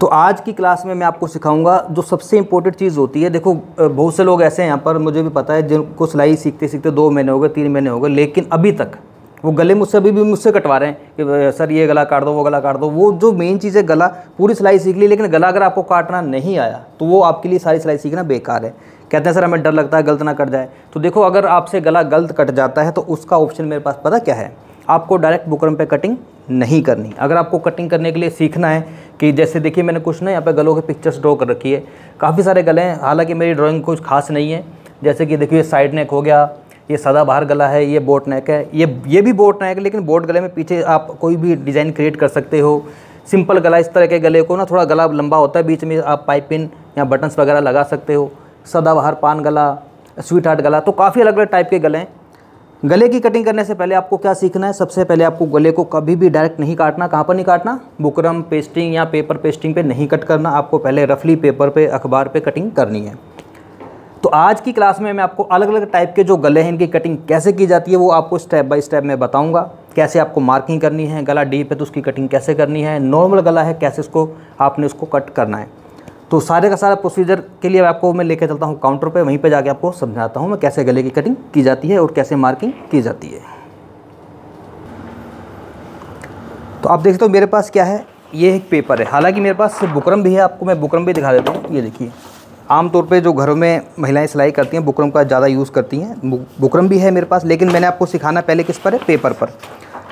तो आज की क्लास में मैं आपको सिखाऊंगा जो सबसे इम्पोर्टेंट चीज़ होती है। देखो बहुत से लोग ऐसे हैं यहाँ पर, मुझे भी पता है, जिनको सिलाई सीखते सीखते 2 महीने हो गए, 3 महीने हो गए, लेकिन अभी तक वो गले मुझसे अभी भी मुझसे कटवा रहे हैं कि सर ये गला काट दो, वो गला काट दो। वो जो मेन चीज़ है, गला पूरी सिलाई सीख ली, लेकिन गला अगर आपको काटना नहीं आया तो वो आपके लिए सारी सिलाई सीखना बेकार है। कहते हैं सर हमें डर लगता है गलत ना कट जाए। तो देखो अगर आपसे गला गलत कट जाता है तो उसका ऑप्शन मेरे पास पता क्या है, आपको डायरेक्ट बुकरम पे कटिंग नहीं करनी। अगर आपको कटिंग करने के लिए सीखना है कि जैसे देखिए मैंने कुछ ना यहाँ पे गलों के पिक्चर्स ड्रॉ कर रखी है, काफ़ी सारे गले हैं, हालांकि मेरी ड्राइंग कुछ खास नहीं है। जैसे कि देखिए साइड नेक हो गया, ये सदाबहार गला है, ये बोट नेक है, ये भी बोट नेक है, लेकिन बोट गले में पीछे आप कोई भी डिज़ाइन क्रिएट कर सकते हो। सिंपल गला, इस तरह के गले को ना थोड़ा गला लंबा होता है, बीच में आप पाइपिन या बटन्स वगैरह लगा सकते हो। सदाबहार पान गला, स्वीट हार्ट गला, तो काफ़ी अलग अलग टाइप के गले हैं। गले की कटिंग करने से पहले आपको क्या सीखना है, सबसे पहले आपको गले को कभी भी डायरेक्ट नहीं काटना। कहाँ पर नहीं काटना, बुकरम पेस्टिंग या पेपर पेस्टिंग पे नहीं कट करना, आपको पहले रफली पेपर पे, अखबार पे कटिंग करनी है। तो आज की क्लास में मैं आपको अलग अलग टाइप के जो गले हैं इनकी कटिंग कैसे की जाती है वो आपको स्टेप बाय स्टेप मैं बताऊंगा। कैसे आपको मार्किंग करनी है, गला डीप है तो उसकी कटिंग कैसे करनी है, नॉर्मल गला है कैसे आपने उसको कट करना है। तो सारे का सारा प्रोसीजर के लिए आपको मैं लेकर चलता हूँ काउंटर पे, वहीं पे जाके आपको समझाता हूँ मैं कैसे गले की कटिंग की जाती है और कैसे मार्किंग की जाती है। तो आप देखते हो मेरे पास क्या है, ये एक पेपर है, हालांकि मेरे पास बुकरम भी है, आपको मैं बुकरम भी दिखा देता हूँ। ये देखिए, आमतौर पे जो घरों में महिलाएं सिलाई करती हैं बुकरम का ज़्यादा यूज़ करती हैं। बुकरम भी है मेरे पास, लेकिन मैंने आपको सिखाना पहले किस पर है, पेपर पर।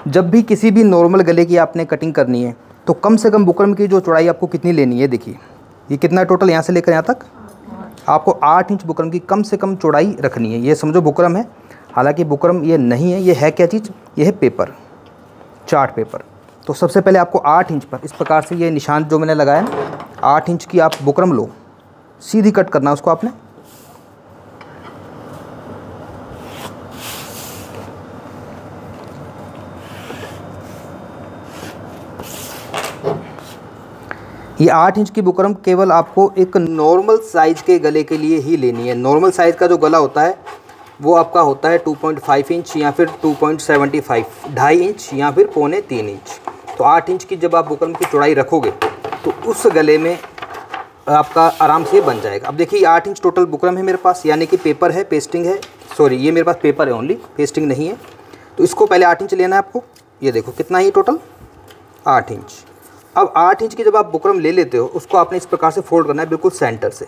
जब भी किसी भी नॉर्मल गले की आपने कटिंग करनी है तो कम से कम बुकरम की जो चौड़ाई आपको कितनी लेनी है, देखिए ये कितना टोटल, यहाँ से लेकर यहाँ तक आपको 8 इंच बुकरम की कम से कम चौड़ाई रखनी है। ये समझो बुकरम है, हालांकि बुकरम ये नहीं है, ये है क्या चीज़, ये है पेपर, चार्ट पेपर। तो सबसे पहले आपको 8 इंच पर इस प्रकार से ये निशान जो मैंने लगाया ना, 8 इंच की आप बुकरम लो, सीधी कट करना उसको आपने। ये 8 इंच की बुकरम केवल आपको एक नॉर्मल साइज़ के गले के लिए ही लेनी है। नॉर्मल साइज़ का जो गला होता है वो आपका होता है 2.5 इंच या फिर 2.75, 2.5 इंच या फिर 2.25 इंच। तो 8 इंच की जब आप बुकरम की चौड़ाई रखोगे तो उस गले में आपका आराम से बन जाएगा। अब देखिए 8 इंच टोटल बुकरम है मेरे पास, यानी कि पेपर है, पेस्टिंग है, सॉरी ये मेरे पास पेपर है ओनली, पेस्टिंग नहीं है। तो इसको पहले 8 इंच लेना है आपको। ये देखो कितना ही टोटल, 8 इंच। अब 8 इंच की जब आप बुकरम ले लेते हो उसको आपने इस प्रकार से फोल्ड करना है, बिल्कुल सेंटर से।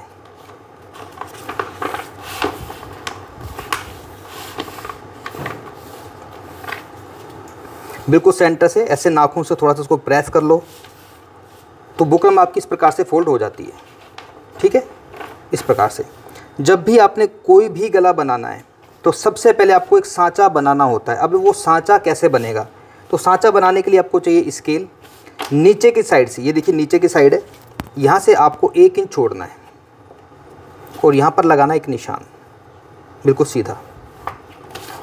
बिल्कुल सेंटर से ऐसे नाखून से थोड़ा सा उसको प्रेस कर लो तो बुकरम आपकी इस प्रकार से फोल्ड हो जाती है। ठीक है, इस प्रकार से। जब भी आपने कोई भी गला बनाना है तो सबसे पहले आपको एक सांचा बनाना होता है। अब वो सांचा कैसे बनेगा, तो सांचा बनाने के लिए आपको चाहिए स्केल। नीचे की साइड से, ये देखिए नीचे की साइड है, यहाँ से आपको 1 इंच छोड़ना है और यहाँ पर लगाना एक निशान, बिल्कुल सीधा।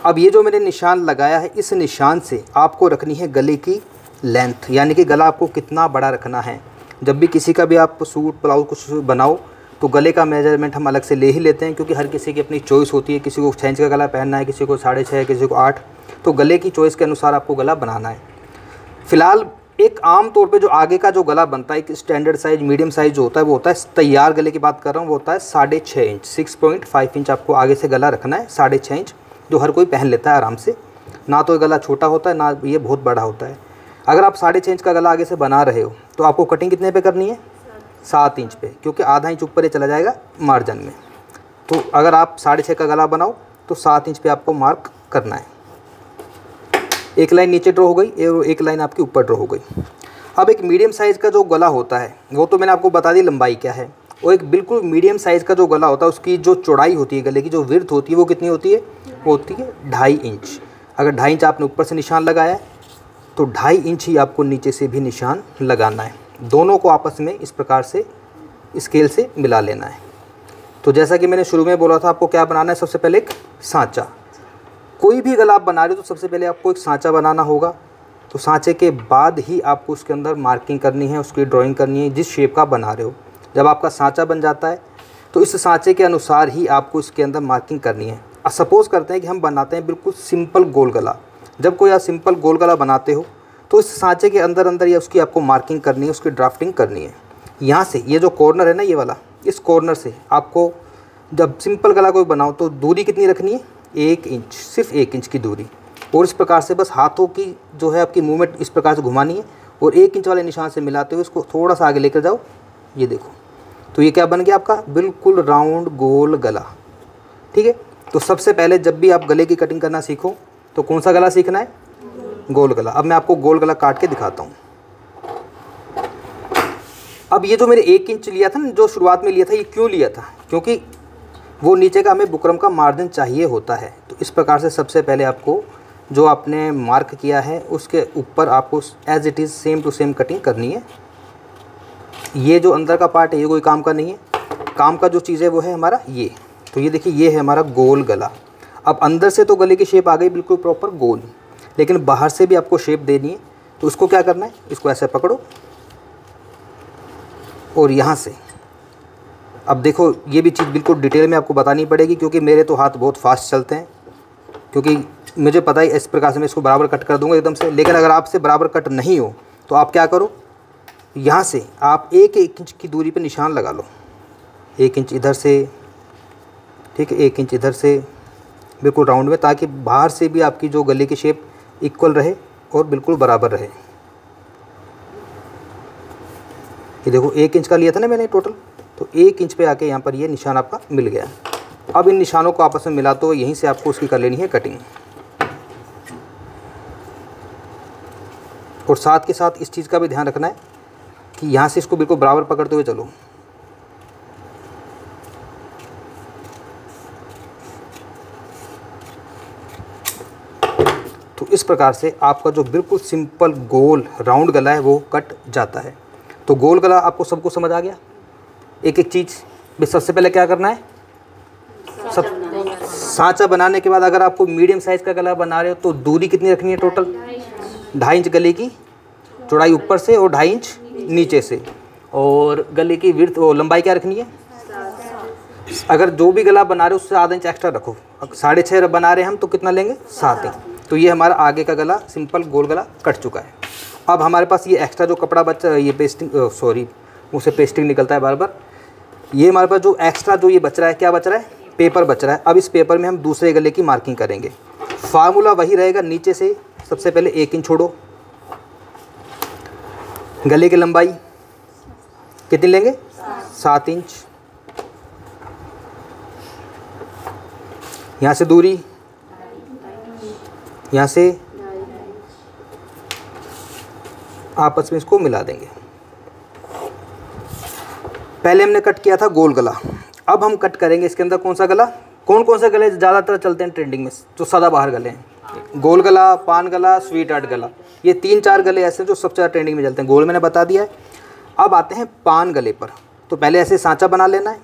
अब ये जो मैंने निशान लगाया है, इस निशान से आपको रखनी है गले की लेंथ, यानी कि गला आपको कितना बड़ा रखना है। जब भी किसी का भी आप सूट ब्लाउज कुछ बनाओ तो गले का मेजरमेंट हम अलग से ले ही लेते हैं, क्योंकि हर किसी की अपनी चॉइस होती है। किसी को 6 इंच का गला पहनना है, किसी को 6.5, किसी को 8। तो गले की चॉइस के अनुसार आपको गला बनाना है। फिलहाल एक आम तौर पे जो आगे का जो गला बनता है, एक स्टैंडर्ड साइज, मीडियम साइज जो होता है वो होता है, तैयार गले की बात कर रहा हूँ, वो होता है 6.5 इंच, 6.5 इंच आपको आगे से गला रखना है, 6.5 इंच, जो हर कोई पहन लेता है आराम से। ना तो गला छोटा होता है ना ये बहुत बड़ा होता है। अगर आप 6.5 इंच का गला आगे से बना रहे हो तो आपको कटिंग कितने पे करनी है, 7 इंच पे, क्योंकि आधा इंच ऊपर ही चला जाएगा मार्जिन में। तो अगर आप 6.5 का गला बनाओ तो 7 इंच पे आपको मार्क करना है। एक लाइन नीचे ड्रॉ हो गई और एक लाइन आपकी ऊपर ड्रॉ हो गई। अब एक मीडियम साइज़ का जो गला होता है वो तो मैंने आपको बता दी लंबाई क्या है। वो एक बिल्कुल मीडियम साइज़ का जो गला होता है उसकी जो चौड़ाई होती है, गले की जो विड्थ होती है वो कितनी होती है, वो होती है 2.5 इंच। अगर 2.5 इंच आपने ऊपर से निशान लगाया है तो 2.5 इंच ही आपको नीचे से भी निशान लगाना है। दोनों को आपस में इस प्रकार से स्केल से मिला लेना है। तो जैसा कि मैंने शुरू में बोला था, आपको क्या बनाना है, सबसे पहले एक सांचा। कोई भी गला आप बना रहे हो तो सबसे पहले आपको एक सांचा बनाना होगा। तो सांचे के बाद ही आपको उसके अंदर मार्किंग करनी है, उसकी ड्राइंग करनी है जिस शेप का बना रहे हो। जब आपका सांचा बन जाता है तो इस सांचे के अनुसार ही आपको इसके अंदर मार्किंग करनी है। सपोज़ करते हैं कि हम बनाते हैं बिल्कुल सिंपल गोल गला। जब कोई आप सिंपल गोल गला बनाते हो तो इस सांचे के अंदर अंदर ये उसकी आपको मार्किंग करनी है, उसकी ड्राफ्टिंग करनी है। यहाँ से ये जो कॉर्नर है ना ये वाला, इस कॉर्नर से आपको जब सिंपल गला कोई बनाओ तो दूरी कितनी रखनी है, 1 इंच, सिर्फ 1 इंच की दूरी। और इस प्रकार से बस हाथों की जो है आपकी मूवमेंट इस प्रकार से घुमानी है और 1 इंच वाले निशान से मिलाते हुए इसको थोड़ा सा आगे लेकर जाओ। ये देखो, तो ये क्या बन गया आपका बिल्कुल राउंड गोल गला। ठीक है, तो सबसे पहले जब भी आप गले की कटिंग करना सीखो तो कौन सा गला सीखना है, गोल गला। अब मैं आपको गोल गला काट के दिखाता हूँ। अब ये जो मैंने 1 इंच लिया था ना, जो शुरुआत में लिया था, ये क्यों लिया था, क्योंकि वो नीचे का हमें बुकरम का मार्जिन चाहिए होता है। तो इस प्रकार से सबसे पहले आपको जो आपने मार्क किया है उसके ऊपर आपको as it is same to same cutting करनी है। ये जो अंदर का पार्ट है ये कोई काम का नहीं है, काम का जो चीज़ है वो है हमारा ये। तो ये देखिए, ये है हमारा गोल गला। अब अंदर से तो गले की शेप आ गई बिल्कुल प्रॉपर गोल, लेकिन बाहर से भी आपको शेप देनी है। तो उसको क्या करना है, इसको ऐसे पकड़ो और यहाँ से अब देखो, ये भी चीज़ बिल्कुल डिटेल में आपको बतानी पड़ेगी क्योंकि मेरे तो हाथ बहुत फास्ट चलते हैं, क्योंकि मुझे पता है इस प्रकार से मैं इसको बराबर कट कर दूंगा एकदम से। लेकिन अगर आपसे बराबर कट नहीं हो तो आप क्या करो, यहाँ से आप 1 इंच की दूरी पे निशान लगा लो। 1 इंच इधर से, ठीक है, 1 इंच इधर से, बिल्कुल राउंड में, ताकि बाहर से भी आपकी जो गले की शेप इक्वल रहे और बिल्कुल बराबर रहे। ये देखो 1 इंच का लिया था ना मैंने टोटल, तो 1 इंच पे आके यहाँ पर ये निशान आपका मिल गया। अब इन निशानों को आपस में मिला तो यहीं से आपको उसकी कर लेनी है कटिंग। और साथ के साथ इस चीज़ का भी ध्यान रखना है कि यहाँ से इसको बिल्कुल बराबर पकड़ते हुए चलो। तो इस प्रकार से आपका जो बिल्कुल सिंपल गोल राउंड गला है वो कट जाता है। तो गोल गला आपको सबको समझ आ गया। एक एक चीज़, सबसे पहले क्या करना है, सांचा बनाने के बाद अगर आपको मीडियम साइज़ का गला बना रहे हो तो दूरी कितनी रखनी है, टोटल 2.5 इंच गले की चौड़ाई ऊपर से और 2.5 इंच नीचे से। और गले की विड्थ और लंबाई क्या रखनी है, अगर जो भी गला बना रहे हो उससे आधा इंच एक्स्ट्रा रखो। 6.5 बना रहे हैं हम तो कितना लेंगे, 7 इंच। तो ये हमारा आगे का गला सिंपल गोल गला कट चुका है। अब हमारे पास ये एक्स्ट्रा जो कपड़ा बचा, ये पेस्टिंग, सॉरी मुँह से पेस्टिंग निकलता है बार बार, ये हमारे पास जो एक्स्ट्रा जो ये बच रहा है, क्या बच रहा है, पेपर बच रहा है। अब इस पेपर में हम दूसरे गले की मार्किंग करेंगे। फार्मूला वही रहेगा, नीचे से सबसे पहले 1 इंच छोड़ो। गले की लंबाई कितनी लेंगे, 7 इंच। यहाँ से दूरी, यहाँ से आपस में इसको मिला देंगे। पहले हमने कट किया था गोल गला, अब हम कट करेंगे इसके अंदर कौन सा गला। कौन कौन से गले ज़्यादातर चलते हैं ट्रेंडिंग में, जो सदाबहार गले हैं, गोल गला, पान गला, स्वीट हार्ट गला, ये 3-4 गले ऐसे जो सबसे ज़्यादा ट्रेंडिंग में चलते हैं। गोल मैंने बता दिया है। अब आते हैं पान गले पर। तो पहले ऐसे सांचा बना लेना है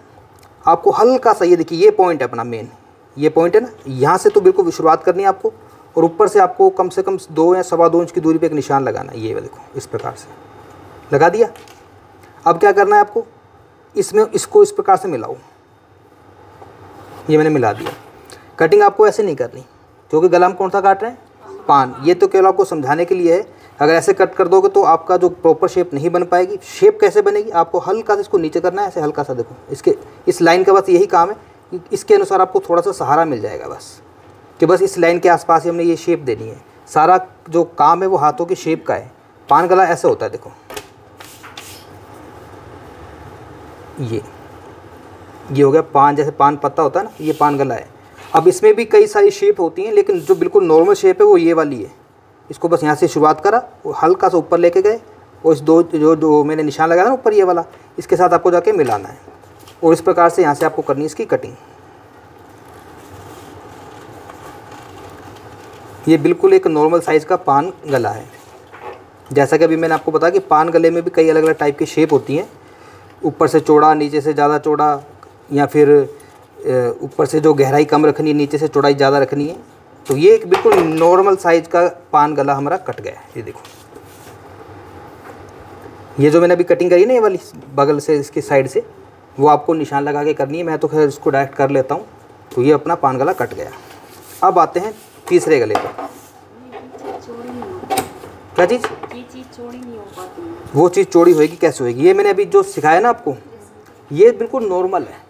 आपको, हल्का सा, ये देखिए ये पॉइंट है अपना मेन, ये पॉइंट है ना, यहाँ से तो बिल्कुल शुरुआत करनी है आपको। और ऊपर से आपको कम से कम 2 या 2.25 इंच की दूरी पे एक निशान लगाना है। ये देखो इस प्रकार से लगा दिया। अब क्या करना है आपको, इसमें इसको इस प्रकार से मिलाओ। ये मैंने मिला दिया। कटिंग आपको ऐसे नहीं करनी क्योंकि गला हम कौन सा काट रहे हैं, पान। ये तो केवल आपको समझाने के लिए है। अगर ऐसे कट कर दोगे तो आपका जो प्रॉपर शेप नहीं बन पाएगी। शेप कैसे बनेगी, आपको हल्का सा इसको नीचे करना है, ऐसे हल्का सा। देखो इसके इस लाइन का बस यही काम है कि इसके अनुसार आपको थोड़ा सा सहारा मिल जाएगा, बस कि बस इस लाइन के आसपास ही हमने ये शेप देनी है। सारा जो काम है वो हाथों की शेप का है। पान गला ऐसे होता है, देखो ये हो गया पान, जैसे पान पत्ता होता है ना, ये पान गला है। अब इसमें भी कई सारी शेप होती हैं, लेकिन जो बिल्कुल नॉर्मल शेप है वो ये वाली है। इसको बस यहाँ से शुरुआत करा और हल्का सा ऊपर लेके गए और इस जो मैंने निशान लगाया ना ऊपर ये वाला, इसके साथ आपको जाके मिलाना है। और इस प्रकार से यहाँ से आपको करनी है इसकी कटिंग। ये बिल्कुल एक नॉर्मल साइज़ का पान गला है। जैसा कि अभी मैंने आपको बताया कि पान गले में भी कई अलग अलग टाइप की शेप होती हैं, ऊपर से चौड़ा, नीचे से ज़्यादा चौड़ा, या फिर ऊपर से जो गहराई कम रखनी है, नीचे से चौड़ाई ज़्यादा रखनी है। तो ये एक बिल्कुल नॉर्मल साइज़ का पान गला हमारा कट गया है। ये देखो, ये जो मैंने अभी कटिंग करी ना ये वाली बगल से, इसके साइड से, वो आपको निशान लगा के करनी है। मैं तो खैर इसको डायरेक्ट कर लेता हूँ। तो ये अपना पान गला कट गया। अब आते हैं तीसरे गले पर। क्या चीज़? ये चीज़ चौड़ी नहीं हो पाती। वो चीज़ चौड़ी होएगी कैसे होएगी? ये मैंने अभी जो सिखाया ना आपको, ये बिल्कुल नॉर्मल है।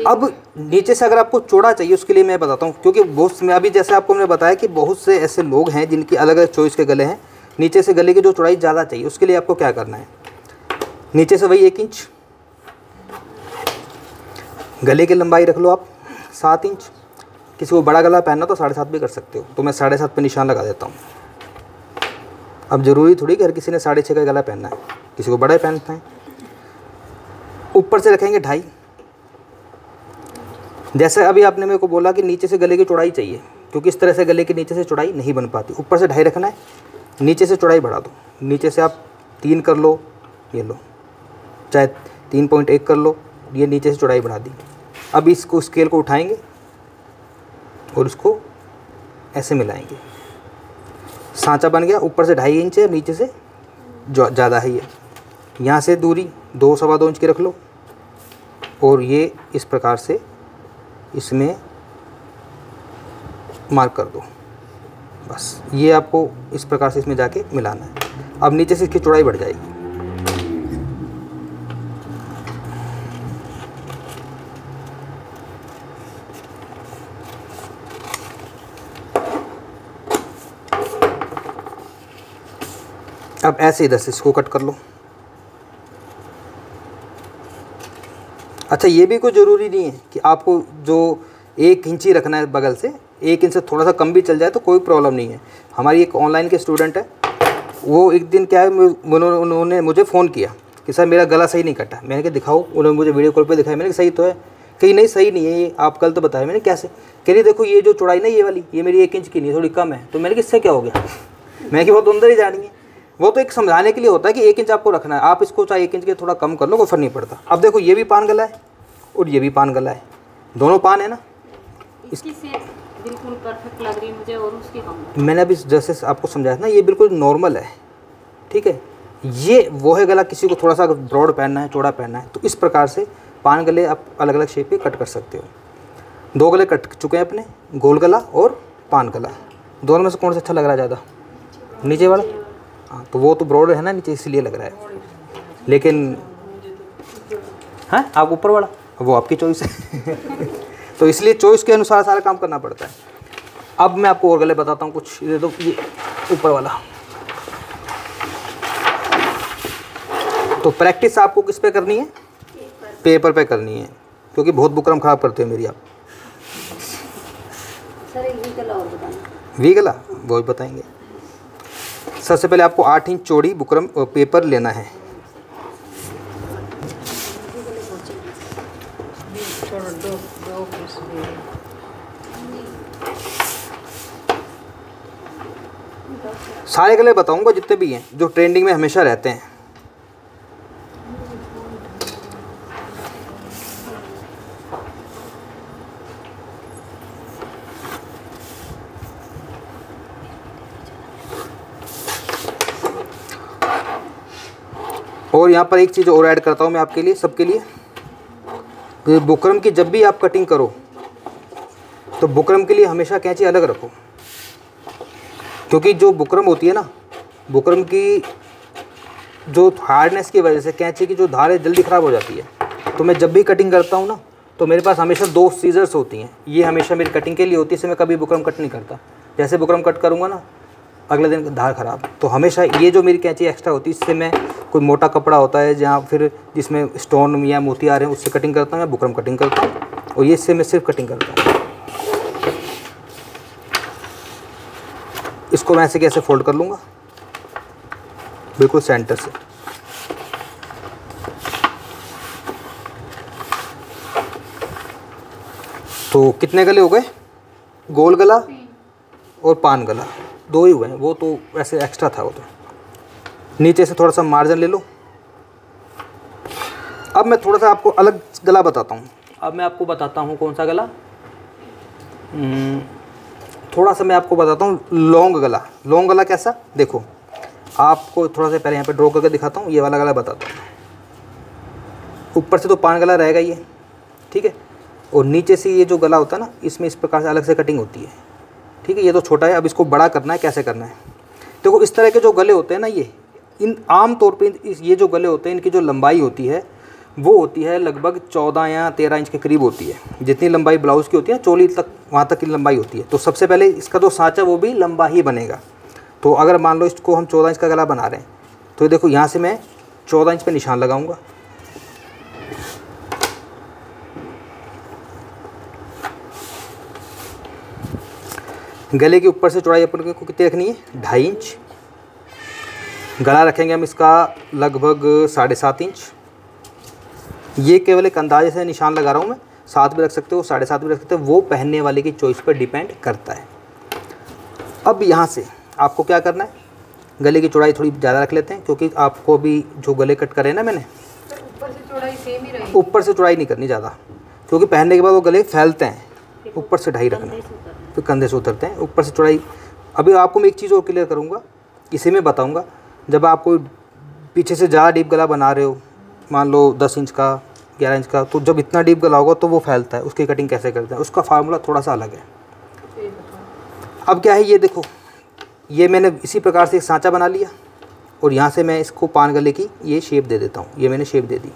अब नीचे से अगर आपको चौड़ा चाहिए उसके लिए मैं बताता हूँ, क्योंकि बहुत मैं अभी जैसे आपको मैंने बताया कि बहुत से ऐसे लोग हैं जिनकी अलग अलग चॉइस के गले हैं। नीचे से गले की जो चौड़ाई ज़्यादा चाहिए उसके लिए आपको क्या करना है, नीचे से वही 1 इंच, गले की लंबाई रख लो आप 7 इंच। किसी को बड़ा गला पहनना तो 7.5 भी कर सकते हो, तो मैं 7.5 पे निशान लगा देता हूँ। अब ज़रूरी थोड़ी कि हर किसी ने 6.5 का गला पहनना है, किसी को बड़ा पहनता है। ऊपर से रखेंगे 2.5। जैसे अभी आपने मेरे को बोला कि नीचे से गले की चौड़ाई चाहिए, क्योंकि इस तरह से गले के नीचे से चौड़ाई नहीं बन पाती। ऊपर से 2.5 रखना है, नीचे से चौड़ाई बढ़ा दो। नीचे से आप 3 कर लो, ये लो, चाहे 3.1 कर लो, ये नीचे से चौड़ाई बढ़ा दी। अब इसको स्केल को उठाएंगे और इसको ऐसे मिलाएंगे, सांचा बन गया। ऊपर से 2.5 इंच है, नीचे से जो ज़्यादा है ये। यहाँ से दूरी 2 सवा 2 इंच की रख लो और ये इस प्रकार से इसमें मार्क कर दो। बस ये आपको इस प्रकार से इसमें जाके मिलाना है। अब नीचे से इसकी चौड़ाई बढ़ जाएगी। अब ऐसे इधर से इसको कट कर लो। अच्छा, ये भी कोई ज़रूरी नहीं है कि आपको जो 1 इंच ही रखना है बगल से, 1 इंच से थोड़ा सा कम भी चल जाए तो कोई प्रॉब्लम नहीं है। हमारी एक ऑनलाइन के स्टूडेंट है, वो एक दिन क्या है, उन्होंने मुझे फ़ोन किया कि सर मेरा गला सही नहीं कटा। मैंने कहा दिखाओ। उन्होंने मुझे वीडियो कॉल पे दिखाया। मैंने कहा सही तो है। कहीं नहीं सही नहीं है ये, आप कल तो बताया। मैंने कैसे? कह रही देखो ये जो चौड़ाई ना ये वाली, ये मेरी 1 इंच की नहीं है, थोड़ी कम है। तो मैंने किससे क्या हो गया? मैंने कि वो तो अंदर ही जानी है। वो तो एक समझाने के लिए होता है कि 1 इंच आपको रखना है, आप इसको चाहे 1 इंच के थोड़ा कम कर लो, कोई फर्क नहीं पड़ता। अब देखो ये भी पान गला है और ये भी पान गला है, दोनों पान है ना। इसकी सेप बिल्कुल परफेक्ट लग रही है मुझे और उसकी कम। मैंने अभी जैसे आपको समझाया ना, ये बिल्कुल नॉर्मल है, ठीक है। ये वो है गला, किसी को थोड़ा सा ब्रॉड पहनना है, चौड़ा पहनना है, तो इस प्रकार से पान गले आप अलग अलग शेप पे कट कर सकते हो। 2 गले कट चुके हैं अपने, गोल गला और पान गला। दोनों में से कौन सा अच्छा लग रहा है ज़्यादा? नीचे वाला। हाँ, तो वो तो ब्रॉड है ना नीचे, इसलिए लग रहा है। लेकिन हाँ, आप ऊपर वाला, वो आपकी चॉइस है। तो इसलिए चॉइस के अनुसार सारा काम करना पड़ता है। अब मैं आपको और गले बताता हूँ कुछ। ये तो ये ऊपर वाला। तो प्रैक्टिस आपको किस पे करनी है? पेपर पे करनी है, क्योंकि बहुत बुकरम ख़राब करते हो मेरी आप। सर एक वी गला और बताना। वी गला वो भी बताएंगे। सबसे पहले आपको 8 इंच चौड़ी बुकरम पेपर लेना है। सारे गले बताऊंगा जितने भी हैं जो ट्रेंडिंग में हमेशा रहते हैं। और यहाँ पर एक चीज़ और ऐड करता हूँ मैं आपके लिए, सबके लिए। बुकरम की जब भी आप कटिंग करो तो बुकरम के लिए हमेशा कैंची अलग रखो, क्योंकि जो बुकरम होती है ना, बुकरम की जो हार्डनेस की वजह से कैंची की जो धार है जल्दी ख़राब हो जाती है। तो मैं जब भी कटिंग करता हूँ ना, तो मेरे पास हमेशा 2 सीजर्स होती हैं। ये हमेशा मेरी कटिंग के लिए होती है, इससे मैं कभी बुकरम कट नहीं करता। जैसे बुकरम कट करूँगा ना, अगले दिन धार ख़राब। तो हमेशा ये जो मेरी कैंची एक्स्ट्रा होती है, इससे मैं कोई मोटा कपड़ा होता है जहाँ फिर जिसमें स्टोन या मोती आ रहे हैं, उससे कटिंग करता हूँ या बुकरम कटिंग करता हूँ। और ये इससे मैं सिर्फ कटिंग करता हूँ। इसको मैं ऐसे कैसे फोल्ड कर लूँगा, बिल्कुल सेंटर से। तो कितने गले हो गए? गोल गला और पान गला, 2 ही हुए हैं। वो तो वैसे एक्स्ट्रा था वो तो। नीचे से थोड़ा सा मार्जिन ले लो। अब मैं थोड़ा सा आपको अलग गला बताता हूँ। अब मैं आपको बताता हूँ कौन सा गला। थोड़ा सा मैं आपको बताता हूँ लॉन्ग गला। लॉन्ग गला कैसा? देखो आपको थोड़ा सा पहले यहाँ पे ड्रॉ करके दिखाता हूँ। ये वाला गला बताता हूँ। ऊपर से तो पान गला रहेगा ये, ठीक है। और नीचे से ये जो गला होता है ना, इसमें इस प्रकार से अलग से कटिंग होती है, ठीक है। ये तो छोटा है। अब इसको बड़ा करना है। कैसे करना है? देखो इस तरह के जो गले होते हैं ना, ये इन आम तौर पे ये जो गले होते हैं इनकी जो लंबाई होती है वो होती है लगभग 14 या 13 इंच के करीब होती है। जितनी लंबाई ब्लाउज़ की होती है चोली तक, वहाँ तक की लंबाई होती है। तो सबसे पहले इसका जो सांचा वो भी लंबा ही बनेगा। तो अगर मान लो इसको हम 14 इंच का गला बना रहे हैं तो देखो यहाँ से मैं 14 इंच पे निशान लगाऊंगा। गले के ऊपर से चौड़ाई अपन को कितनी रखनी है, 2.5 इंच। गला रखेंगे हम इसका लगभग 7.5 इंच। ये केवल एक अंदाजे से निशान लगा रहा हूँ मैं, 7 भी रख सकते हो, 7.5 भी रख सकते हो, वो पहनने वाले की चॉइस पर डिपेंड करता है। अब यहाँ से आपको क्या करना है, गले की चौड़ाई थोड़ी ज़्यादा रख लेते हैं क्योंकि आपको भी जो गले कट करे ना मैंने, ऊपर से चौड़ाई सेम ही रहेगी। ऊपर से चौड़ाई नहीं करनी ज़्यादा, क्योंकि पहनने के बाद वो गले फैलते हैं। ऊपर से 2.5 रखना, फिर कंधे से उतरते हैं, ऊपर से चौड़ाई। अभी आपको मैं एक चीज़ और क्लियर करूँगा, इसी में बताऊँगा। जब आप कोई पीछे से ज़्यादा डीप गला बना रहे हो, मान लो 10 इंच का, 11 इंच का, तो जब इतना डीप गला होगा तो वो फैलता है। उसकी कटिंग कैसे करते हैं, उसका फार्मूला थोड़ा सा अलग है। अब क्या है, ये देखो, ये मैंने इसी प्रकार से एक सांचा बना लिया और यहाँ से मैं इसको पान गले की ये शेप दे देता हूँ। ये मैंने शेप दे दी,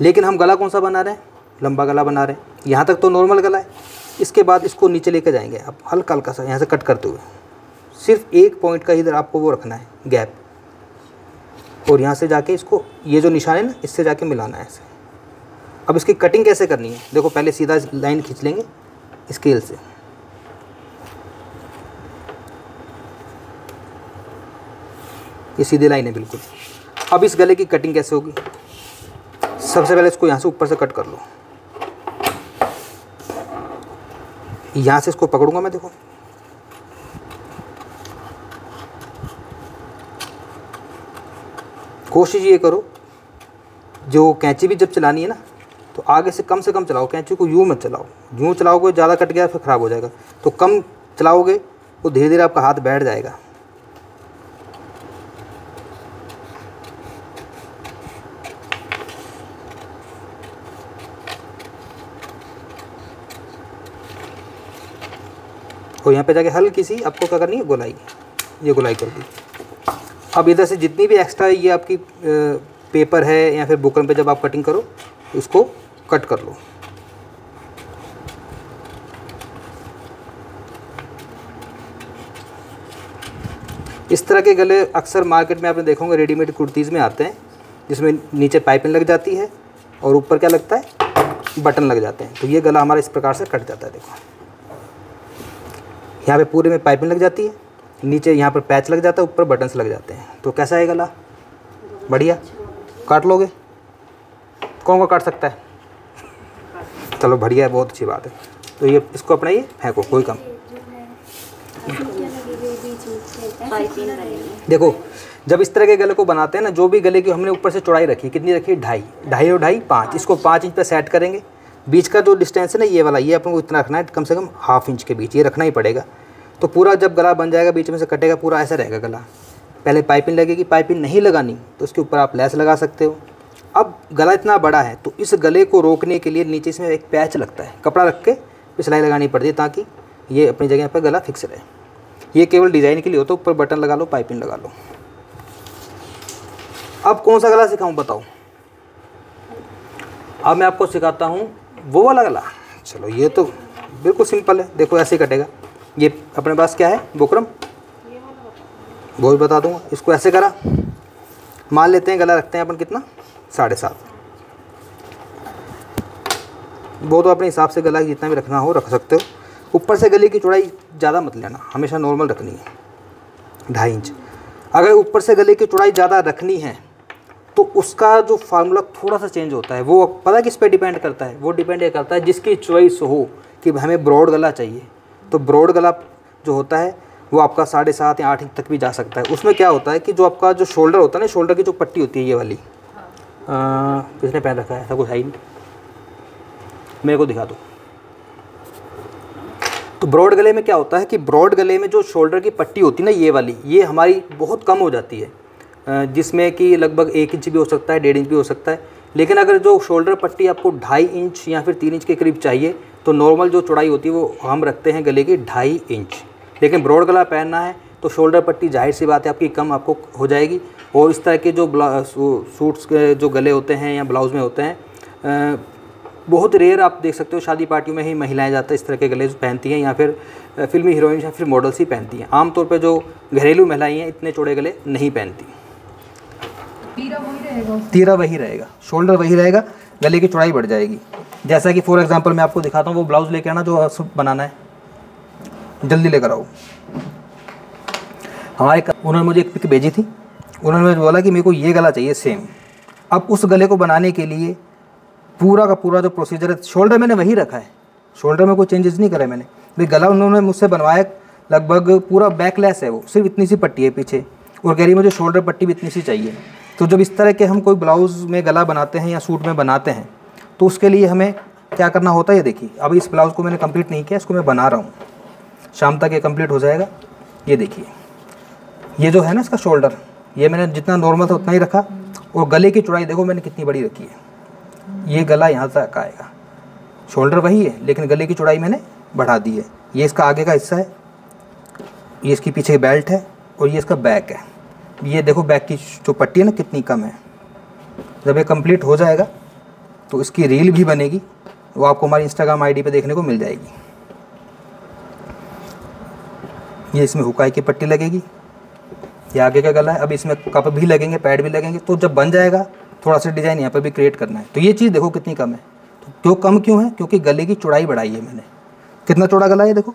लेकिन हम गला कौन सा बना रहे हैं, लंबा गला बना रहे हैं। यहाँ तक तो नॉर्मल गला है, इसके बाद इसको नीचे लेके जाएंगे। अब हल्का हल्का सा यहाँ से कट करते हुए सिर्फ एक पॉइंट का इधर आपको वो रखना है गैप, और यहाँ से जाके इसको, ये जो निशान है ना, इससे जाके मिलाना है ऐसे। अब इसकी कटिंग कैसे करनी है, देखो पहले सीधा लाइन खींच लेंगे स्केल से। ये सीधी लाइन है बिल्कुल। अब इस गले की कटिंग कैसे होगी, सबसे पहले इसको यहाँ से ऊपर से कट कर लो। यहाँ से इसको पकड़ूंगा मैं, देखो कोशिश ये करो, जो कैंची भी जब चलानी है ना तो आगे से कम चलाओ, कैंची को यूँ मत चलाओ। यूँ चलाओगे ज़्यादा कट गया फिर ख़राब हो जाएगा, तो कम चलाओगे वो धीरे धीरे आपका हाथ बैठ जाएगा। और यहाँ पे जाके हल्की सी आपको क्या करनी है, गोलाई, ये गोलाई कर दी। अब इधर से जितनी भी एक्स्ट्रा ये आपकी पेपर है या फिर बुकरम पे जब आप कटिंग करो उसको कट कर लो। इस तरह के गले अक्सर मार्केट में आपने देखोगे रेडीमेड कुर्तीज़ में आते हैं, जिसमें नीचे पाइपिंग लग जाती है और ऊपर क्या लगता है, बटन लग जाते हैं। तो ये गला हमारा इस प्रकार से कट जाता है। देखो यहाँ पे पूरे में पाइपिंग लग जाती है, नीचे यहाँ पर पैच लग जाता है, ऊपर बटन्स लग जाते हैं। तो कैसा है गला, बढ़िया। काट लोगे, कौन को काट सकता है, चलो बढ़िया है, बहुत अच्छी बात है। तो ये इसको अपना ये फेंको, कोई कम। देखो जब इस तरह के गले को बनाते हैं ना, जो भी गले की हमने ऊपर से चौड़ाई रखी, कितनी रखी, 2.5 और 2.5 5, इसको 5 इंच पे सेट करेंगे। बीच का जो डिस्टेंस है ना ये वाला, ये अपन को इतना रखना है, कम से कम 1/2 इंच के बीच ये रखना ही पड़ेगा। तो पूरा जब गला बन जाएगा, बीच में से कटेगा, पूरा ऐसा रहेगा गला। पहले पाइपिंग लगेगी, पाइपिंग नहीं लगानी तो उसके ऊपर आप लेस लगा सकते हो। अब गला इतना बड़ा है तो इस गले को रोकने के लिए नीचे इसमें एक पैच लगता है, कपड़ा रख के सिलाई लगानी पड़ती है ताकि ये अपनी जगह पर गला फिक्स रहे। ये केवल डिज़ाइन के लिए हो, तो ऊपर बटन लगा लो, पाइपिंग लगा लो। अब कौन सा गला सिखाऊं बताओ, अब मैं आपको सिखाता हूँ वो वाला गला। चलो ये तो बिल्कुल सिंपल है, देखो ऐसे ही कटेगा। ये अपने पास क्या है, बुकरम, वो भी बता दूंगा। इसको ऐसे करा, मान लेते हैं गला रखते हैं अपन कितना, 7.5। वो तो अपने हिसाब से गला जितना भी रखना हो रख सकते हो। ऊपर से गले की चौड़ाई ज़्यादा मत लेना, हमेशा नॉर्मल रखनी है, 2.5 इंच। अगर ऊपर से गले की चौड़ाई ज़्यादा रखनी है तो उसका जो फार्मूला थोड़ा सा चेंज होता है। वो पता है किस पे डिपेंड करता है, वो डिपेंड ये करता है जिसकी चॉइस हो कि हमें ब्रॉड गला चाहिए, तो ब्रॉड गला जो होता है वो आपका 7.5 या 8 इंच तक भी जा सकता है। उसमें क्या होता है कि जो आपका जो शोल्डर होता है ना, शोल्डर की जो पट्टी होती है ये वाली, किसने पहन रखा है, ऐसा कुछ है ही नहीं, मेरे को दिखा दो। तो ब्रॉड गले में क्या होता है कि ब्रॉड गले में जो शोल्डर की पट्टी होती है ना ये वाली, ये हमारी बहुत कम हो जाती है, जिसमें कि लगभग 1 इंच भी हो सकता है, 1.5 इंच भी हो सकता है। लेकिन अगर जो शोल्डर पट्टी आपको 2.5 इंच या फिर 3 इंच के करीब चाहिए तो नॉर्मल जो चौड़ाई होती है वो हम रखते हैं गले की 2.5 इंच। लेकिन ब्रॉड गला पहनना है तो शोल्डर पट्टी जाहिर सी बात है आपकी कम आपको हो जाएगी। और इस तरह के जो सूट्स के जो गले होते हैं या ब्लाउज़ में होते हैं, बहुत रेयर आप देख सकते हो शादी पार्टियों में ही महिलाएं ज़्यादातर इस तरह के गले पहनती हैं, या फिर फिल्मी हीरोइंस या फिर मॉडल्स ही पहनती हैं। आमतौर पर जो घरेलू महिलाएं हैं इतने चौड़े गले नहीं पहनती। तीरा वही रहेगा, शोल्डर वही रहेगा, गले की चौड़ाई बढ़ जाएगी। जैसा कि फॉर एग्जांपल मैं आपको दिखाता हूँ, वो ब्लाउज़ लेके आना जो बनाना है, जल्दी लेकर आओ। उन्होंने मुझे एक पिक भेजी थी, उन्होंने मुझे बोला कि मेरे को ये गला चाहिए सेम। अब उस गले को बनाने के लिए पूरा का पूरा जो प्रोसीजर है, शोल्डर मैंने वही रखा है, शोल्डर में कोई चेंजेस नहीं करे मैंने। भाई गला उन्होंने मुझसे बनवाया लगभग पूरा बैकलेस है, वो सिर्फ इतनी सी पट्टी है पीछे, और कह रही मुझे शोल्डर पट्टी भी इतनी सी चाहिए। तो जब इस तरह के हम कोई ब्लाउज़ में गला बनाते हैं या सूट में बनाते हैं तो उसके लिए हमें क्या करना होता है, ये देखिए। अभी इस ब्लाउज़ को मैंने कंप्लीट नहीं किया, इसको मैं बना रहा हूँ, शाम तक ये कंप्लीट हो जाएगा। ये देखिए, ये जो है ना इसका शोल्डर, ये मैंने जितना नॉर्मल था उतना ही रखा, और गले की चौड़ाई देखो मैंने कितनी बड़ी रखी है। ये गला यहाँ तक आएगा, शोल्डर वही है लेकिन गले की चौड़ाई मैंने बढ़ा दी है। ये इसका आगे का हिस्सा है, ये इसकी पीछे बेल्ट है, और ये इसका बैक है। ये देखो बैक की जो पट्टी है ना कितनी कम है। जब ये कंप्लीट हो जाएगा तो इसकी रील भी बनेगी, वो आपको हमारी इंस्टाग्राम आईडी पे देखने को मिल जाएगी। ये इसमें हुकाई की पट्टी लगेगी, ये आगे का गला है। अब इसमें कप भी लगेंगे, पैड भी लगेंगे। तो जब बन जाएगा थोड़ा सा डिज़ाइन यहाँ पे भी क्रिएट करना है। तो ये चीज़ देखो कितनी कम है। तो क्यों कम क्यों है? क्योंकि गले की चौड़ाई बढ़ाई है मैंने। कितना चौड़ा गला है देखो।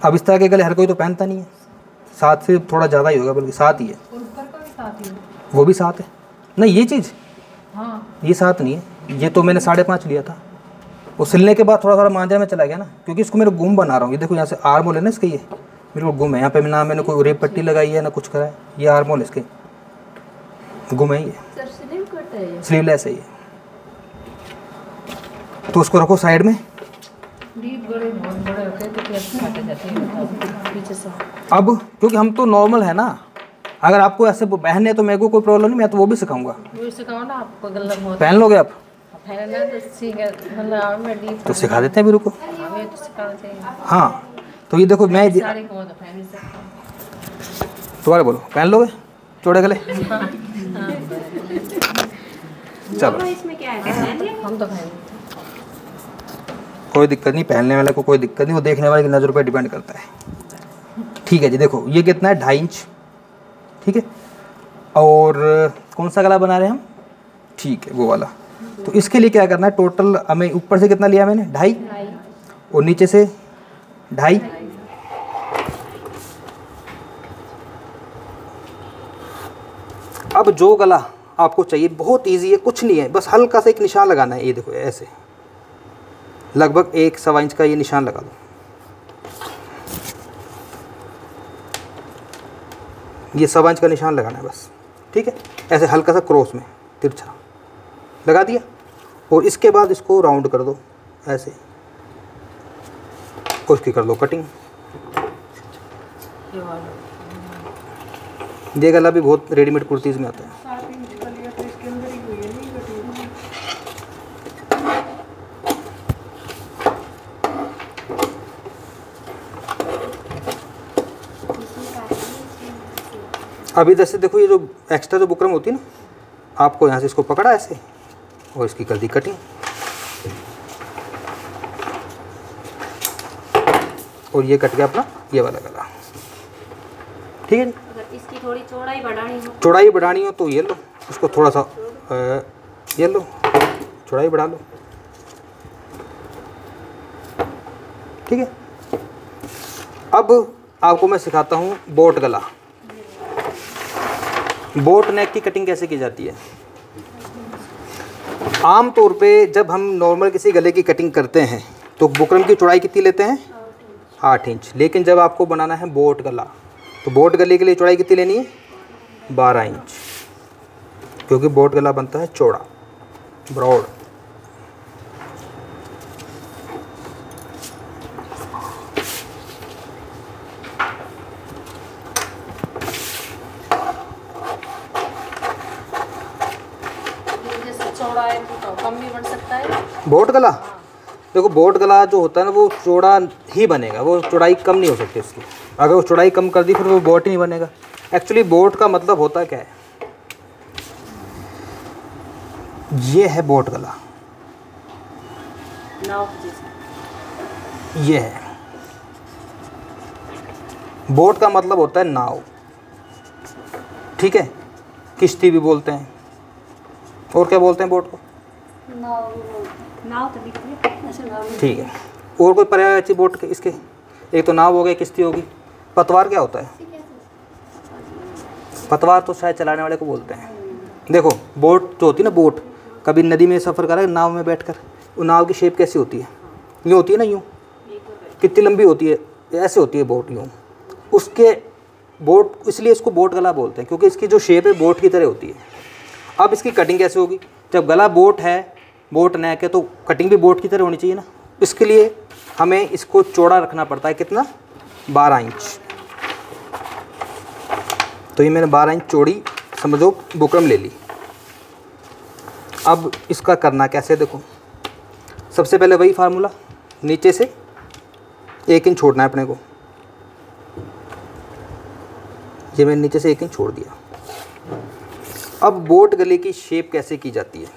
अब इस तरह के गले हर कोई तो पहनता नहीं है, 7 से थोड़ा ज़्यादा ही होगा, बल्कि 7 ही है। वो भी 7 है। नहीं ये चीज़, हाँ ये 7 नहीं है, ये तो मैंने 5.5 लिया था। वो सिलने के बाद थोड़ा थोड़ा मांझा में चला गया ना, क्योंकि इसको मेरे गुम बना रहा हूँ। ये देखो यहाँ से आर्म होल है ना इसके, ये मेरे को गुम है। यहाँ पे ना मैंने कोई रेप पट्टी लगाई है ना कुछ करा है, ये आर्म होल इसके गुम है। ये स्लीवलेस है ये। तो उसको रखो साइड में। अब क्योंकि हम तो नॉर्मल है ना, अगर आपको ऐसे पहनने तो मेरे को कोई प्रॉब्लम नहीं, मैं तो वो भी सिखाऊंगा। पहन लोगे आप? तो सिखा देते हैं भी, रुको। हाँ तो ये देखो मैं तुम्हारे बोलो, पहन लोगे चौड़े गले? चलो इसमें क्या है, हम तो कोई दिक्कत नहीं, पहनने वाले को कोई दिक्कत नहीं, वो देखने वाले की नज़र पर डिपेंड करता है। ठीक है जी, देखो ये कितना है, 2.5 इंच। ठीक है, और कौन सा गला बना रहे हैं हम? ठीक है वो वाला। तो इसके लिए क्या करना है, टोटल हमें ऊपर से कितना लिया मैंने, 2.5, और नीचे से 2.5। अब जो गला आपको चाहिए बहुत इजी है, कुछ नहीं है, बस हल्का सा एक निशान लगाना है। ये देखो ऐसे लगभग 1-1.25 इंच का ये निशान लगा दो। ये 1.25 इंच का निशान लगाना है बस। ठीक है, ऐसे हल्का सा क्रॉस में तिरछा लगा दिया, और इसके बाद इसको राउंड कर दो ऐसे, और उसकी कर दो कटिंग। ये गला भी बहुत रेडीमेड कुर्तीज़ में आता है। अब इधर से देखो, ये जो एक्स्ट्रा जो बुकरम होती है ना, आपको यहाँ से इसको पकड़ा ऐसे, और इसकी कर दी कटिंग, और ये कट गया अपना ये वाला गला। ठीक है जी। अगर इसकी थोड़ी चौड़ाई बढ़ानी हो तो ये लो, इसको थोड़ा सा ये लो, चौड़ाई बढ़ा लो। ठीक है, अब आपको मैं सिखाता हूँ बोट गला। बोट नेक की कटिंग कैसे की जाती है। आम तौर पे जब हम नॉर्मल किसी गले की कटिंग करते हैं तो बुकरम की चौड़ाई कितनी लेते हैं, 8 इंच। लेकिन जब आपको बनाना है बोट गला, तो बोट गले के लिए चौड़ाई कितनी लेनी है, 12 इंच, क्योंकि बोट गला बनता है चौड़ा, ब्रॉड। चौड़ा है तो कम भी बन सकता है बोट गला। देखो बोट गला जो होता है ना वो चौड़ा ही बनेगा, वो चौड़ाई कम नहीं हो सकती उसकी। अगर वो चौड़ाई कम कर दी फिर वो बोट ही नहीं बनेगा। एक्चुअली बोट का मतलब होता क्या है, ये है बोट गला, नाव जैसा। ये है बोट का मतलब होता है नाव, ठीक है, किश्ती भी बोलते हैं। और क्या बोलते हैं बोट को? नाव तो दिखती ठीक है। और कोई पर्याय अच्छी बोट के इसके? एक तो नाव हो गई, किश्ती होगी। पतवार क्या होता है? पतवार तो शायद चलाने वाले को बोलते हैं। देखो बोट जो होती है ना, बोट कभी नदी में सफ़र करा नाव में बैठकर, वो नाव की शेप कैसी होती है? यूँ होती है ना, यूँ कितनी लंबी होती है, ऐसे होती है बोट यूँ। उसके बोट, इसलिए इसको बोट गला बोलते हैं क्योंकि इसकी जो शेप है बोट की तरह होती है। अब इसकी कटिंग कैसे होगी? जब गला बोट है, बोट नेक है, तो कटिंग भी बोट की तरह होनी चाहिए ना। इसके लिए हमें इसको चौड़ा रखना पड़ता है। कितना? 12 इंच। तो ये मैंने 12 इंच चौड़ी समझो बुकरम ले ली। अब इसका करना कैसे, देखो सबसे पहले वही फार्मूला, नीचे से 1 इंच छोड़ना है अपने को। ये मैंने नीचे से 1 इंच छोड़ दिया। अब बोट गले की शेप कैसे की जाती है?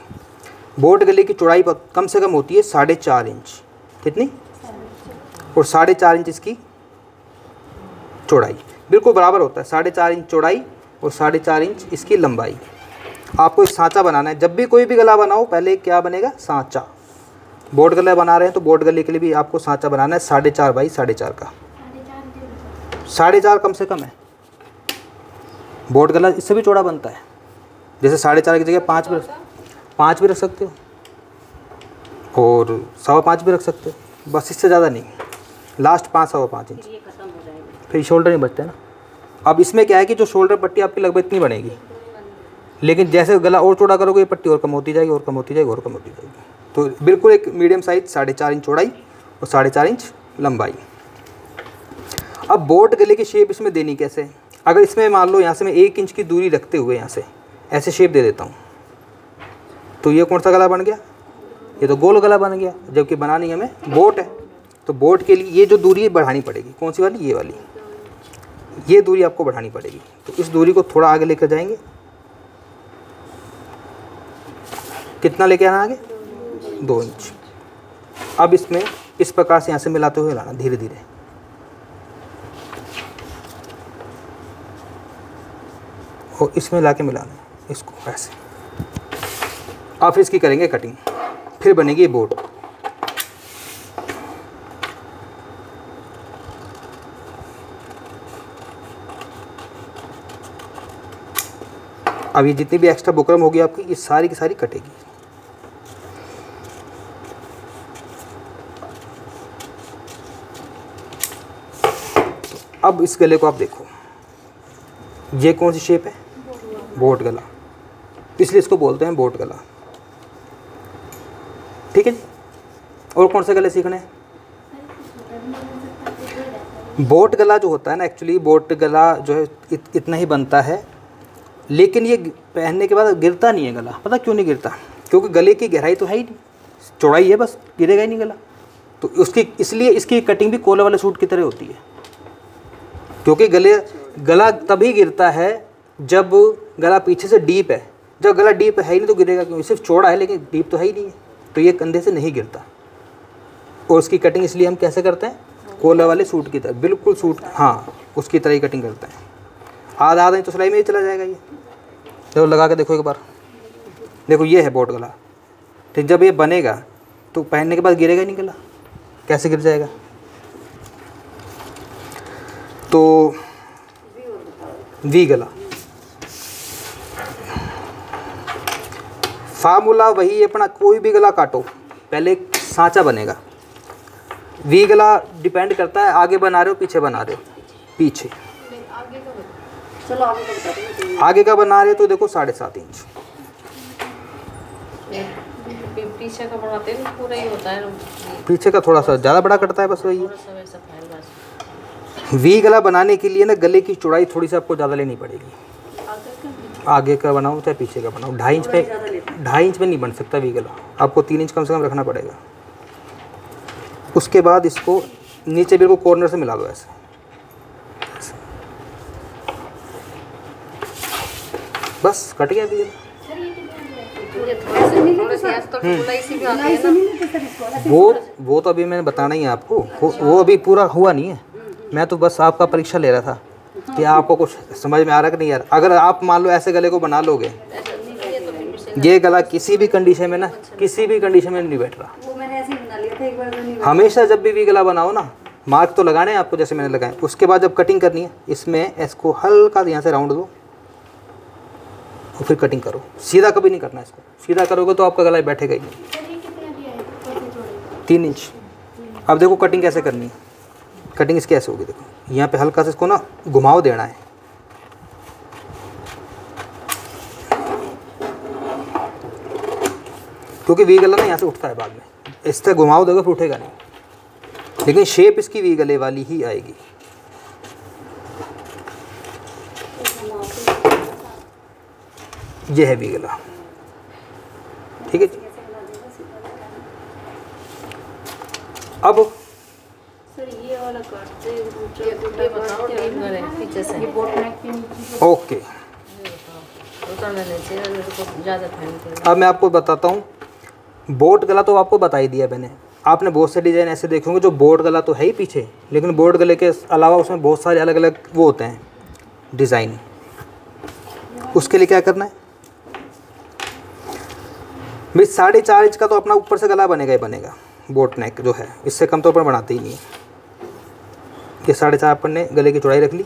बोट गले की चौड़ाई कम से कम होती है 4.5 इंच। कितनी? और 4.5 इंच इसकी चौड़ाई, बिल्कुल बराबर होता है। 4.5 इंच चौड़ाई और 4.5 इंच इसकी लंबाई। आपको एक सांचा बनाना है। जब भी कोई भी गला बनाओ पहले क्या बनेगा? सांचा। बोट गला बना रहे हैं तो बोट गले के लिए भी आपको सांचा बनाना है 4.5 बाई 4.5 का। 4.5 कम से कम है। बोट गला इससे भी चौड़ा बनता है, जैसे 4.5 की जगह 5 भी रख सकते हो और 5.25 भी रख सकते हो, बस इससे ज़्यादा नहीं। लास्ट 5-5.25 इंच, ये खत्म हो जाएगा। फिर शोल्डर नहीं बचते ना। अब इसमें क्या है कि जो शोल्डर पट्टी आपकी लगभग इतनी बनेगी, लेकिन जैसे गला और चौड़ा करोगे ये पट्टी और कम होती जाएगी, और कम होती जाएगी, और कम होती जाएगी। तो बिल्कुल एक मीडियम साइज 4.5 इंच चौड़ाई और 4.5 इंच लंबाई। अब बोट गले की शेप इसमें देनी कैसे? अगर इसमें मान लो यहाँ से मैं 1 इंच की दूरी रखते हुए यहाँ से ऐसे शेप दे देता हूँ, तो ये कौन सा गला बन गया? ये तो गोल गला बन गया। जबकि बनानी हमें बोट है, तो बोट के लिए ये जो दूरी बढ़ानी पड़ेगी। कौन सी वाली? ये वाली। ये दूरी आपको बढ़ानी पड़ेगी। तो इस दूरी को थोड़ा आगे लेकर जाएंगे। कितना लेके आना आगे? 2 इंच। अब इसमें इस प्रकार से यहाँ से मिलाते हुए लाना धीरे धीरे। और इसमें लाके मिलाना इसको ऐसे। अब फिर इसकी करेंगे कटिंग, फिर बनेगी बोट। अब ये जितनी भी एक्स्ट्रा बुकरम होगी आपकी, ये सारी की सारी कटेगी। अब इस गले को आप देखो, ये कौन सी शेप है? बोट गला, इसलिए इसको बोलते हैं बोट गला। ठीक है जी। और कौन से गले सीखने हैं? बोट गला जो होता है ना, एक्चुअली बोट गला जो है इतना ही बनता है, लेकिन ये पहनने के बाद गिरता नहीं है गला। पता क्यों नहीं गिरता? क्योंकि गले की गहराई तो है ही नहीं, चौड़ाई है बस, गिरेगा ही नहीं गला। तो उसकी इसलिए इसकी कटिंग भी कॉलर वाले सूट की तरह होती है। क्योंकि गला तभी गिरता है जब गला पीछे से डीप है। जब गला डीप है ही नहीं तो गिरेगा क्यों? सिर्फ चौड़ा है लेकिन डीप तो है ही नहीं है, तो ये कंधे से नहीं गिरता। और उसकी कटिंग इसलिए हम कैसे करते हैं? कॉलर वाले सूट की तरह, बिल्कुल सूट, हाँ उसकी तरह ही कटिंग करते हैं। आधा इंच तो सिलाई में ही चला जाएगा। ये तो लगा के देखो एक बार, देखो ये है बोट गला। ठीक, जब ये बनेगा तो पहनने के बाद गिरेगा ही नहीं गला, कैसे गिर जाएगा? तो वी गला फार्मूला वही अपना, कोई भी गला काटो पहले एक सांचा बनेगा। वी गला डिपेंड करता है आगे बना रहे हो पीछे बना रहे हो। पीछे चलो आगे का बता दो। आगे का बना रहे हो तो देखो 7.5 इंच। पीछे का बढ़ाते हैं पूरा ही होता है, पीछे का थोड़ा सा ज़्यादा बड़ा कटता है, बस वही है। थोड़ा सा वैसा फैल बस। वी गला बनाने के लिए ना गले की चौड़ाई थोड़ी सी आपको ज़्यादा लेनी पड़ेगी। आगे का बनाओ चाहे पीछे का बनाओ, 2.5 इंच में नहीं बन सकता वी गला, आपको 3 इंच कम से कम रखना पड़ेगा। उसके बाद इसको नीचे बिल्कुल कॉर्नर से मिला दो ऐसे, बस कट गया भी गला। वो तो अभी मैंने बताना ही है आपको, वो अभी पूरा हुआ नहीं है। मैं तो बस आपका परीक्षा ले रहा था कि आपको कुछ समझ में आ रहा कि नहीं यार। अगर आप मान लो ऐसे गले को बना लोगे, ये गला किसी भी कंडीशन में ना, किसी भी कंडीशन में नहीं बैठ रहा। वो मैंने ऐसे ही बना लिया था एक बार, नहीं हमेशा जब भी गला बनाओ ना, मार्क तो लगाने हैं आपको जैसे मैंने लगाए। उसके बाद जब कटिंग करनी है, इसमें इसको हल्का यहाँ से राउंड दो और फिर कटिंग करो। सीधा कभी नहीं करना इसको, सीधा करोगे तो आपका गला बैठेगा ही नहीं। 3 इंच। अब देखो कटिंग कैसे करनी है। कटिंग इसकी ऐसे होगी, देखो यहाँ पे हल्का से इसको ना घुमाव देना है। क्योंकि वी गला ना यहाँ से उठता है बाद में, इससे घुमाव दोगे फिर उठेगा नहीं, लेकिन शेप इसकी वी गले वाली ही आएगी। ये है वी गला, ठीक है। अब सर ये वाला काटते पीछे से ये बोट नेक के नीचे ओके। अब मैं आपको बताता हूँ, बोट गला तो आपको बता ही दिया मैंने। आपने बहुत से डिज़ाइन ऐसे देखे होंगे जो बोट गला तो है ही पीछे, लेकिन बोट गले के अलावा उसमें बहुत सारे अलग अलग वो होते हैं डिज़ाइन। उसके लिए क्या करना है भाई, 4.5 इंच का तो अपना ऊपर से गला बनेगा ही बनेगा। बोट नेक जो है इससे कम तो अपन बनाते ही नहीं है। ये 4.5 अपन ने गले की चौड़ाई रख ली,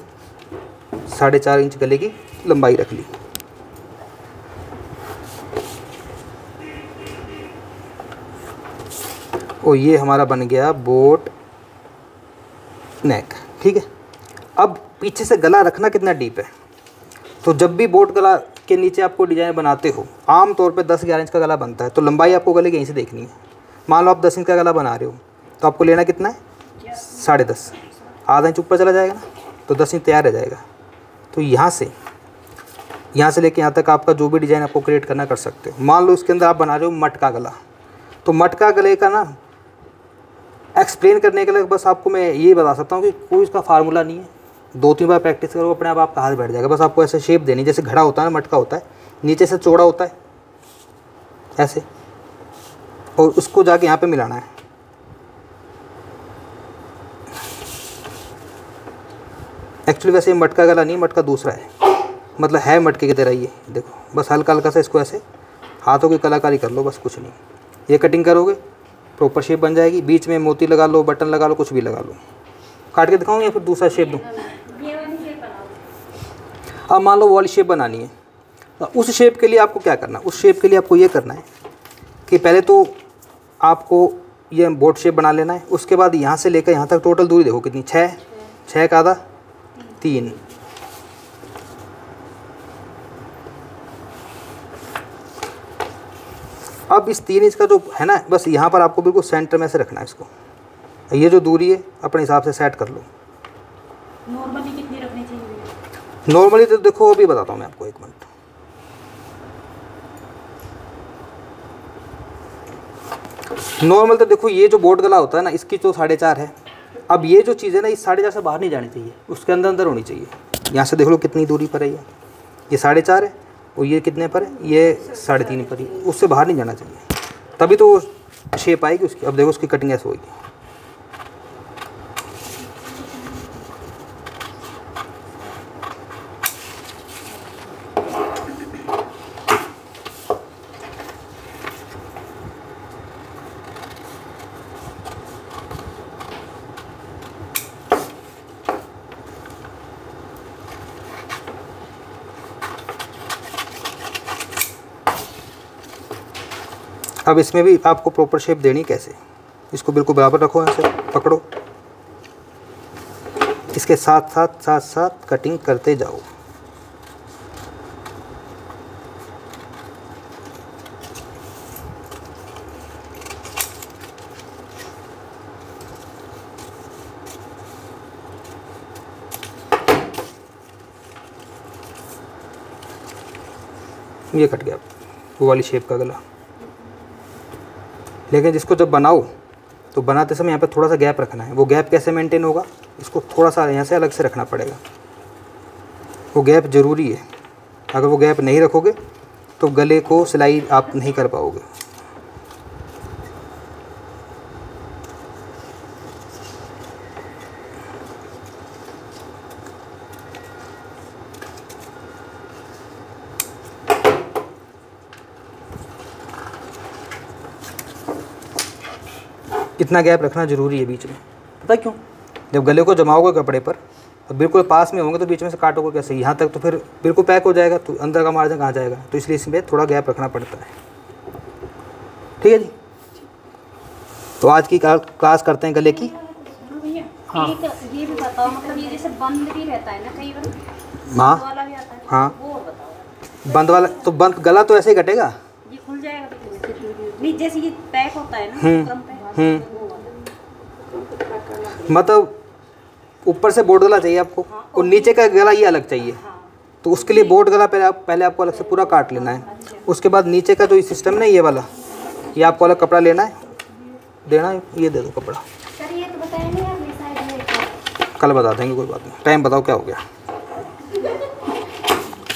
4.5 इंच गले की लंबाई रख ली। और ये हमारा बन गया बोट नेक, ठीक है। अब पीछे से गला रखना कितना डीप है, तो जब भी बोट गला के नीचे आपको डिज़ाइन बनाते हो, आम तौर पे 10-11 इंच का गला बनता है, तो लंबाई आपको गले की यहीं से देखनी है। मान लो आप 10 इंच का गला बना रहे हो, तो आपको लेना कितना है 10.5, आधा इंच ऊपर चला जाएगा ना, तो 10 इंच तैयार रह जाएगा। तो यहाँ से लेके यहाँ तक आपका जो भी डिज़ाइन आपको क्रिएट करना कर सकते हो। मान लो इसके अंदर आप बना रहे हो मटका गला, तो मटका गले का ना एक्सप्लेन करने के लिए बस आपको मैं ये बता सकता हूँ कि कोई इसका फार्मूला नहीं है। 2-3 बार प्रैक्टिस करो, अपने आप आपका हाथ बैठ जाएगा। बस आपको ऐसे शेप देनी, जैसे घड़ा होता है ना, मटका होता है, नीचे से चौड़ा होता है ऐसे, और उसको जाके यहाँ पे मिलाना है। एक्चुअली वैसे मटका गला नहीं, मटका दूसरा है, मतलब है मटके की तरह। ये देखो बस हल्का हल्का सा इसको ऐसे हाथों की कलाकारी कर लो, बस कुछ नहीं। ये कटिंग करोगे प्रॉपर शेप बन जाएगी। बीच में मोती लगा लो, बटन लगा लो, कुछ भी लगा लो। काट के दिखाऊँ या फिर दूसरा शेप दूँ? अब मान लो वो वाली शेप बनानी है, तो उस शेप के लिए आपको क्या करना है? उस शेप के लिए आपको ये करना है कि पहले तो आपको ये बोट शेप बना लेना है। उसके बाद यहाँ से लेकर यहाँ तक टोटल दूरी देखो कितनी, 6 का आधा 3। अब इस 3 इंच का जो है ना, बस यहाँ पर आपको बिल्कुल सेंटर में से रखना है इसको। ये जो दूरी है अपने हिसाब से सेट कर लो। नॉर्मली कितनी रखनी चाहिए? नॉर्मली तो देखो अभी बताता हूँ मैं आपको, 1 मिनट। नॉर्मल तो देखो ये जो बोट गला होता है ना, इसकी तो 4.5 है। अब ये जो चीज़ है ना, इस 4.5 से बाहर नहीं जानी चाहिए, उसके अंदर अंदर होनी चाहिए। यहाँ से देख लो कितनी दूरी पर है, ये 4.5 है, और ये कितने पर है, ये 3.5 पर है। उससे बाहर नहीं जाना चाहिए, तभी तो शेप आएगी उसकी। अब देखो उसकी कटिंग ऐसे होगी। अब इसमें भी आपको प्रॉपर शेप देनी कैसे, इसको बिल्कुल बराबर रखो, ऐसे पकड़ो, इसके साथ साथ कटिंग करते जाओ। ये कट गया वो वाली शेप का गला। लेकिन जिसको जब बनाओ तो बनाते समय यहाँ पे थोड़ा सा गैप रखना है। वो गैप कैसे मेंटेन होगा, इसको थोड़ा सा यहाँ से अलग से रखना पड़ेगा, वो गैप ज़रूरी है। अगर वो गैप नहीं रखोगे तो गले को सिलाई आप नहीं कर पाओगे। इतना गैप रखना ज़रूरी है बीच में। पता क्यों? जब गले को जमाओगे कपड़े पर और बिल्कुल पास में होंगे तो बीच में से काटोगे कैसे? यहाँ तक तो फिर बिल्कुल पैक हो जाएगा, तो अंदर का मार्जिन कहाँ जाएगा? तो इसलिए इसमें थोड़ा गैप रखना पड़ता है। ठीक है जी। तो आज की क्लास करते हैं गले की। हाँ, एक ये भी बताओ, मतलब ये जैसे बंद भी रहता है ना कई बार, हाँ बंद वाला भी आता है, हाँ, वो बताओ। बंद वाला तो बंद गला तो ऐसे ही कटेगा, ये खुल जाएगा तो नहीं, जैसे ये पैक होता है ना बुकरम पे, वो वाला। मतलब ऊपर से बोर्ड गला चाहिए आपको और नीचे का गला ये अलग चाहिए। तो उसके लिए बोर्ड गला पहले आपको अलग से पूरा काट लेना है। उसके बाद नीचे का जो सिस्टम है ये वाला, ये आपको अलग कपड़ा लेना है, देना है, ये दे दो कपड़ा। सर ये तो बताया नहीं यार, ये साइड में कल बता देंगे, कोई बात नहीं। टाइम बताओ क्या हो गया,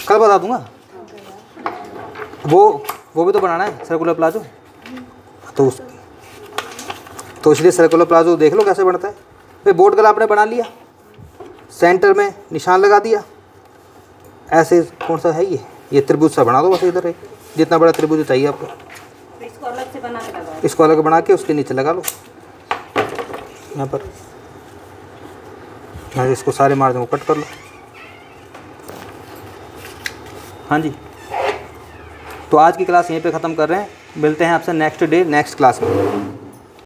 कल बता दूंगा। वो भी तो बनाना है सर्कुलर प्लाजो, तो इसलिए सर्कुलर प्लाजो देख लो कैसे बनता है। भाई बोर्ड गला आपने बना लिया, सेंटर में निशान लगा दिया, ऐसे कौन सा है ये त्रिभुज सा बना दो बस, इधर है जितना बड़ा त्रिभुज चाहिए आपको, इसको अलग से बना के लगाओ। इसको अलग बना के उसके नीचे लगा लो यहाँ पर। हाँ, इसको सारे मार्जिन को कट कर लो। हाँ जी, तो आज की क्लास यहीं पे ख़त्म कर रहे हैं। मिलते हैं आपसे नेक्स्ट डे नेक्स्ट क्लास में।